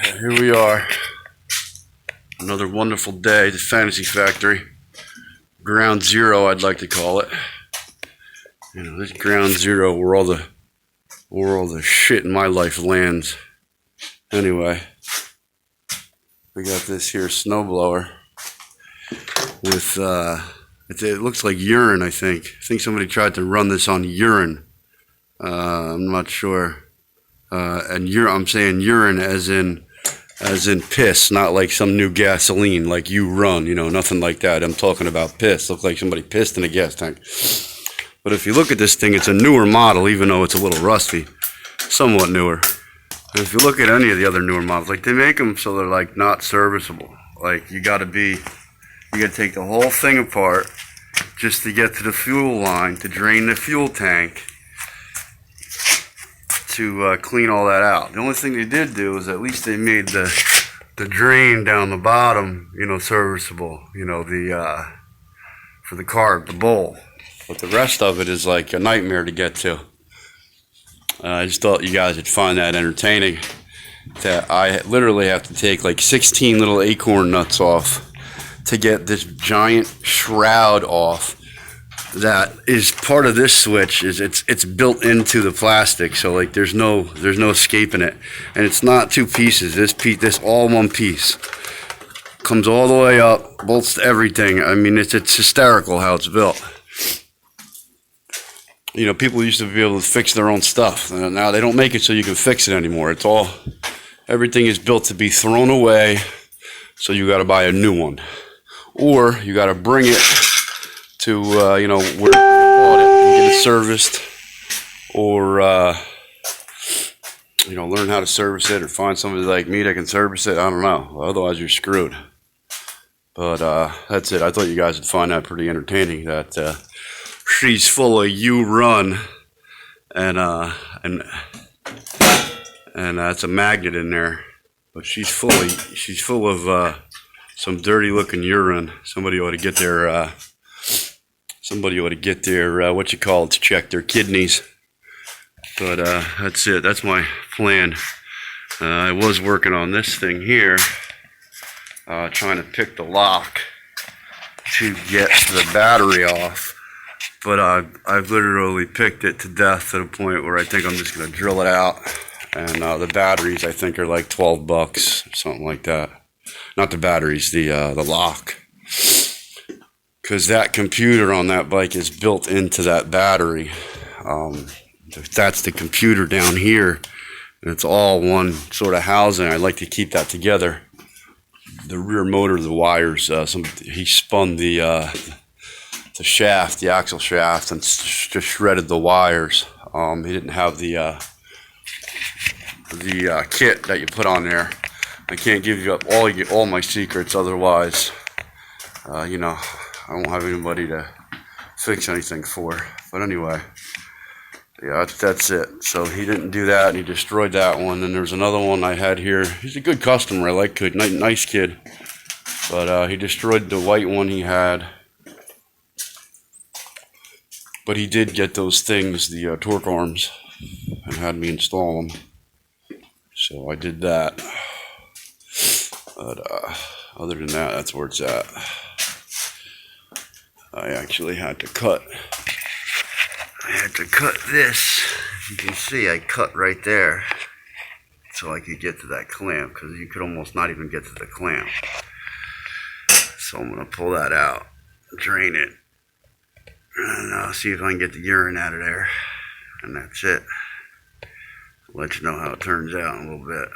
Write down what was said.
Here we are. Another wonderful day at the Fantasy Factory. Ground zero, I'd like to call it. You know, this ground zero where all the shit in my life lands. Anyway, we got this here snowblower with it looks like urine. I think somebody tried to run this on urine. I'm not sure. I'm saying urine as in piss, not like some new gasoline like you run, nothing like that. I'm talking about piss. Looks like somebody pissed in a gas tank. But if you look at this thing, it's a newer model, even though it's a little rusty, somewhat newer. And if you look at any of the other newer models, like they make them so they're like not serviceable. Like you got to take the whole thing apart just to get to the fuel line, to drain the fuel tank, to clean all that out. The only thing they did do is at least they made the drain down the bottom, serviceable, for the carb, the bowl. But the rest of it is like a nightmare to get to. I just thought you guys would find that entertaining, that I literally have to take like 16 little acorn nuts off to get this giant shroud off. That is part of this switch. Is it's built into the plastic, so like there's no escaping it, and it's not two pieces. This all one piece comes all the way up, bolts to everything. I mean, it's hysterical how it's built. People used to be able to fix their own stuff. Now they don't make it so you can fix it anymore. Everything is built to be thrown away, so you got to buy a new one, or you got to bring it to where you bought it and get it serviced, or learn how to service it, or find somebody like me that can service it. I don't know. Otherwise, you're screwed. But that's it. I thought you guys would find that pretty entertaining. That she's full of run, and that's a magnet in there. But she's full of some dirty looking urine. Somebody ought to get their to check their kidneys. But that's it. That's my plan. I was working on this thing here, trying to pick the lock to get the battery off. But I've literally picked it to death to the point where I think I'm just going to drill it out. And the batteries, I think, are like $12 or something like that. Not the batteries, the lock. Because that computer on that bike is built into that battery. That's the computer down here, and it's all one sort of housing. I like to keep that together. The rear motor, the wires, he spun the shaft, the axle shaft, and just shredded the wires. He didn't have the kit that you put on there. I can't give you up all my secrets, otherwise, I won't have anybody to fix anything for. But anyway, yeah, that's it. So he didn't do that, and he destroyed that one. And there's another one I had here. He's a good customer. I like kid, nice kid. But he destroyed the white one he had. But he did get those things, the torque arms, and had me install them. So I did that. But other than that, that's where it's at. I actually had to cut this. As you can see, I cut right there so I could get to that clamp, because you could almost not even get to the clamp. So I'm going to pull that out, drain it, and I'll see if I can get the urine out of there. And that's it. I'll let you know how it turns out in a little bit.